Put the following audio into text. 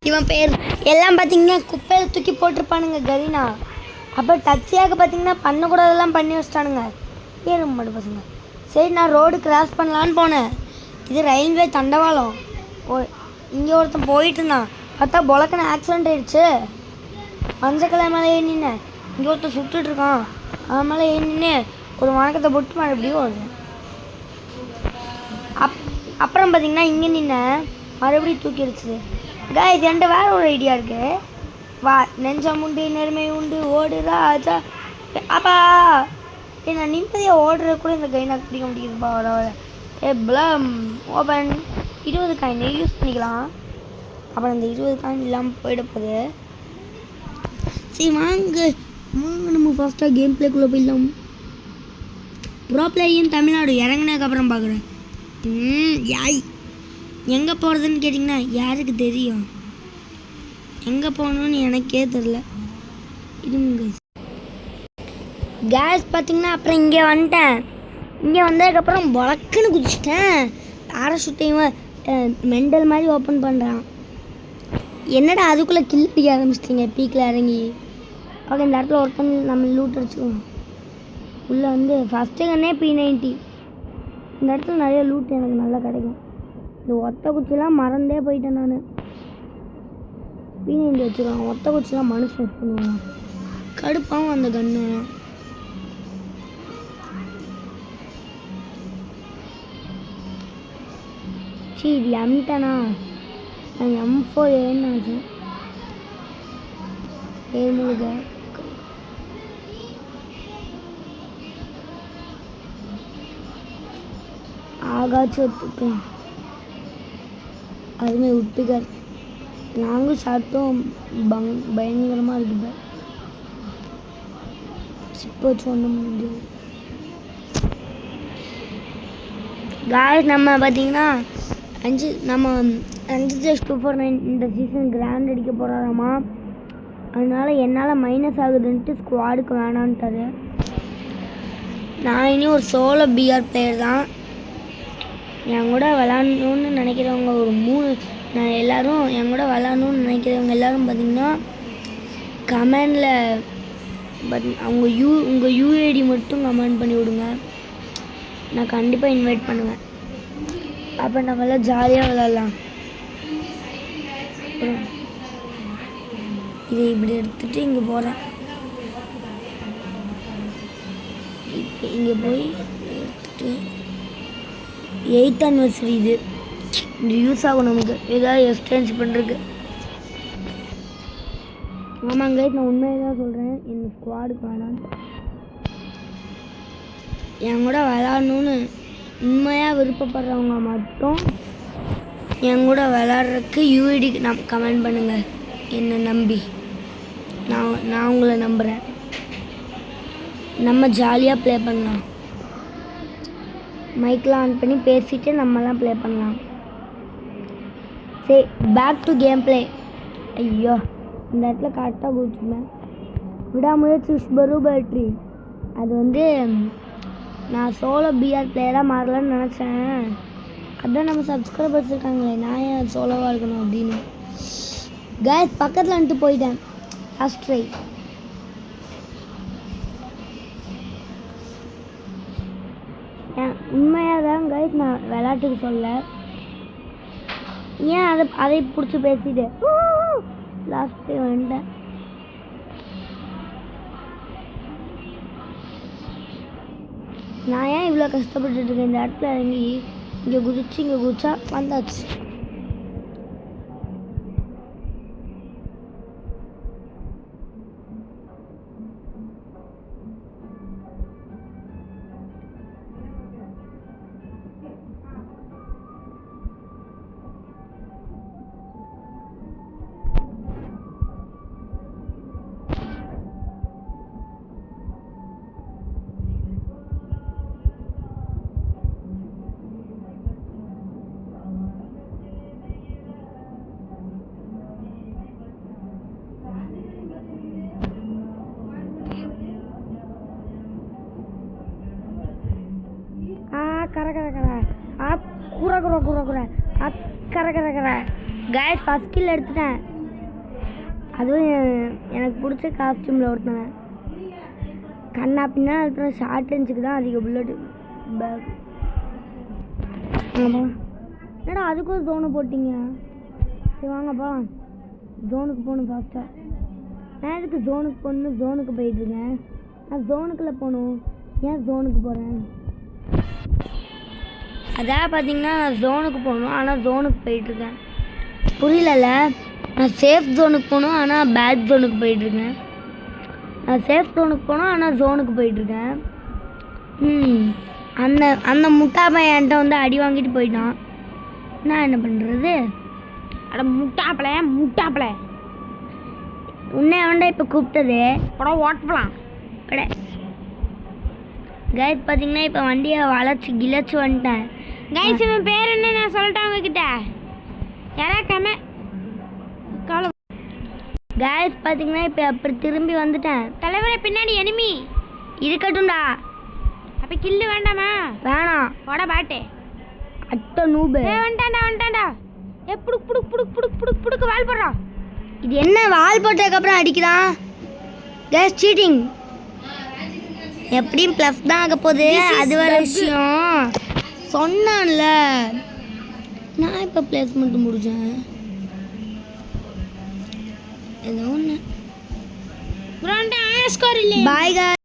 இவன் பேர் எல்லாம் பார்த்தீங்கன்னா குப்பையில் தூக்கி போட்டிருப்பானுங்க கரீனா. அப்புறம் டச்சியாக பார்த்தீங்கன்னா பண்ணக்கூடாதெல்லாம் பண்ணி வச்சிட்டானுங்க பேர் மட்டும் பசங்க. சரி நான் ரோடு கிராஸ் பண்ணலான்னு போனேன். இது ரயில்வே தண்டவாளம். இங்கே ஒருத்தன் போயிட்டு இருந்தான். பார்த்தா பொலக்கன்னு ஆக்சிடென்ட் ஆயிடுச்சு. மஞ்சக்கலை மேலே ஏறினேன். இங்கே ஒருத்தன் சுட்டுட்டு இருக்கான். அவன் மேலே ஏறினே ஒரு வணக்கத்தை போட்டு மறுபடியும் வருது. அப்புறம் பார்த்தீங்கன்னா இங்கே நின்ன மறுபடியும் தூக்கிடுச்சு. காய்ஸ் என்கிட்ட வேறு ஒரு ஐடியா இருக்குது. வா நெஞ்சம் உண்டு நேர்மை உண்டு ஓடு ராஜா. அப்பா நான் நிம்மதியாக ஓடுறது கூட இந்த கை நான் பிடிக்க முடியுதுப்பா. வர வர பிளம் ஓப்பன் 20 காயின் யூஸ் பண்ணிக்கலாம். அப்புறம் இந்த 20 காயின் இல்லாமல் போயிட போகுது. சரி வாங்க நம்ம ஃபஸ்ட்டாக கேம் பிளேக்குள்ளே போயிடலாம். ப்ரோ பிளேயர் தமிழ்நாடு இறங்கினதுக்கப்புறம் பார்க்குறேன். யாய் எங்கே போகிறதுன்னு கேட்டிங்கன்னா யாருக்கு தெரியும்? எங்கே போகணுன்னு எனக்கே தெரில. இதுங்க கேஸ் பார்த்திங்கன்னா அப்புறம் இங்கே வந்துட்டேன். இங்கே வந்ததுக்கப்புறம் பொலக்குன்னு குதிச்சிட்டேன். பேராஷூட்டையும் மெண்டல் மாதிரி ஓப்பன் பண்ணுறான். என்னடா அதுக்குள்ளே கில் அடிக்க ஆரம்பிச்சிட்டிங்க பீக்கில் இறங்கி. ஓகே இந்த இடத்துல ஒருத்தன் நம்ம லூட் அடிச்சுக்குவோம். உள்ளே வந்து ஃபஸ்ட்டு கண்ணே P90. இந்த இடத்துல நிறைய லூட் எனக்கு நல்லா கிடைக்கும். இந்த ஒத்த குச்சிலாம் மறந்தே போயிட்டேன் நான். P90 வச்சுருவாங்க. ஒத்த குச்சிலாம் மனுஷன் யூஸ் பண்ணுவாங்க. கடுப்பாகவும் அந்த கன்று. சரி இது M10ஆ? நான் M4 ஏன்னு நினச்சேன். முழுக ஆகாச்சும் ஒத்துக்கலாம். அதுமாதிரி உட்பிகர் நாங்களும் ஷார்ட்டும் பயங்கரமாக இருக்குது. சிப்ப வச்சு ஒன்றும் முடியாது. காய்ஸ் நம்ம பார்த்தீங்கன்னா 5+249 இந்த சீசன் கிராண்ட் அடிக்க போகிறாராமா. அதனால் என்னால் மைனஸ் ஆகுதுன்ட்டு ஸ்குவாடுக்கு வேணான்ட்டாரு. நான் இனி ஒரு சோலோ பிஆர் பிளேயர் தான். என் கூட விளாட்ணுன்னு நினைக்கிறவங்க ஒரு 3 நான் எல்லோரும் என் கூட விளாட்ணுன்னு நினைக்கிறவங்க எல்லோரும் பார்த்திங்கன்னா கமெண்டில் உங்கள் யூஐடி மட்டும் கமெண்ட் பண்ணி விடுங்க. நான் கண்டிப்பாக இன்வைட் பண்ணுவேன். அப்போ நம்மளாம் ஜாலியாக விளாட்லாம். அப்புறம் இதை இப்படி எடுத்துகிட்டு இங்கே போகிறேன். இங்கே போய் எடுத்துகிட்டு 8th anniversary இது யூஸ் ஆகும் நமக்கு ஏதாவது எக்ஸ்சேஞ்ச் பண்ணுறதுக்கு. ஆமாங்க நான் உண்மையாக தான் சொல்கிறேன். என் ஸ்குவாடுக்கு வேணான்ட்டு என் கூட விளாட்ணுன்னு உண்மையாக விருப்பப்படுறவங்க மட்டும் என் கூட விளாட்றதுக்கு யூஐடிக்கு கமெண்ட் பண்ணுங்கள். என்னை நம்பி நான் உங்களை நம்புகிறேன். நம்ம ஜாலியாக ப்ளே பண்ணலாம். மைக்கெலாம் ஆன் பண்ணி பேசிட்டு நம்மலாம் ப்ளே பண்ணலாம். சரி பேக் டு கேம் ப்ளே. ஐயோ இந்த இடத்துல கரெக்டாக குடிச்சுப்பேன். விடாமுயற்சி சுபரு பேட்ரி. அது வந்து நான் சோலோ பிஆர் பிளேயராக மாறலான்னு நினச்சேன். அதான் நம்ம சப்ஸ்கிரைபர்ஸ் இருக்காங்களே நான் ஏன் சோலோவாக இருக்கணும் அப்படின்னு. கேஸ் பக்கத்தில் வந்துட்டு போயிட்டேன். Last try. உண்மையாக தான் கைஸ் நான் விளையாட்டுக்கு சொல்ல. ஏன் அதை பிடிச்சி பேசிட்டு லாஸ்ட் டைம் வந்துட்டேன். நான் ஏன் இவ்வளோ கஷ்டப்பட்டுருக்கேன். இந்த இடத்துல இறங்கி இங்கே குதிச்சா வந்தாச்சு. கரை கரை கரை கரை கரை கரை கரை. கைஸ் ஃபஸ்ட் கில் எடுத்துட்டேன். அதுவும் எனக்கு பிடிச்ச காஸ்டியூமில் ஒருத்தவன் கண்ணா பின்னா இருக்கிற ஷார்ட் ரேஞ்சுக்கு தான் அதிக புல்லட் பேக். என்னடா அதுக்கும் ஜோனு போட்டிங்க? சரி வாங்கப்பா ஜோனுக்கு போகணும் ஃபாஸ்ட்டாக. நான் எதுக்கு ஜோனுக்கு போகணும்? ஜோனுக்கு போயிட்டுருக்கேன். நான் ஜோனுக்குள்ளே போகணும். ஏன் ஜோனுக்கு போகிறேன்? அதான் பார்த்தீங்கன்னா ஜோனுக்கு போகணும், ஆனால் ஜோனுக்கு போயிட்டுருக்கேன். புரியலல்ல. நான் சேஃப் ஜோனுக்கு போகணும், ஆனால் பேட் ஜோனுக்கு போயிட்டுருக்கேன். நான் சேஃப் ஜோனுக்கு போகணும், ஆனால் ஜோனுக்கு போயிட்டுருக்கேன். அந்த அந்த முட்டா பையன்ட்ட வந்து அடி வாங்கிட்டு போயிட்டான். நான் என்ன பண்ணுறது? அட முட்டாப்பல உன்னை அவன்டா இப்போ கூப்பிட்டது கூட ஓட்டலாம் கடை. கைஸ் பார்த்தீங்கன்னா இப்போ வண்டியை வளைச்சி கிளச்சி வந்துட்டேன். கைஸ் இவன் பேர் என்ன நான் சொல்லிட்டேன் உங்ககிட்ட. யாராக்காம காலம். கைஸ் பார்த்தீங்கன்னா இப்போ அப்படி திரும்பி வந்துட்டேன். தலைவரை பின்னாடி எனிமி இருக்கட்டும்டா. அப்போ கில்லு வேண்டாமா? வேணாம். போட பாட்டே அட்ட நூபு. வந்துட்டான்டா. புடுக்கு புடுக்கு புடுக்கு புடுக்கு புடுக்கு புடுக்கு வால் போடுறான். இது என்ன வால் போட்டதுக்கப்புறம் அடிக்கிறான்? Guys seating. எப்படியும் ப்ளஸ் தான் ஆக போகுது. அது ஒரு விஷயம் சொன்னான்ல. நான் இப்போ பிளேஸ்மெண்ட் முடிச்சேன். ஏதோ ஒன்று. ஸ்கோர் இல்லை. பாய்.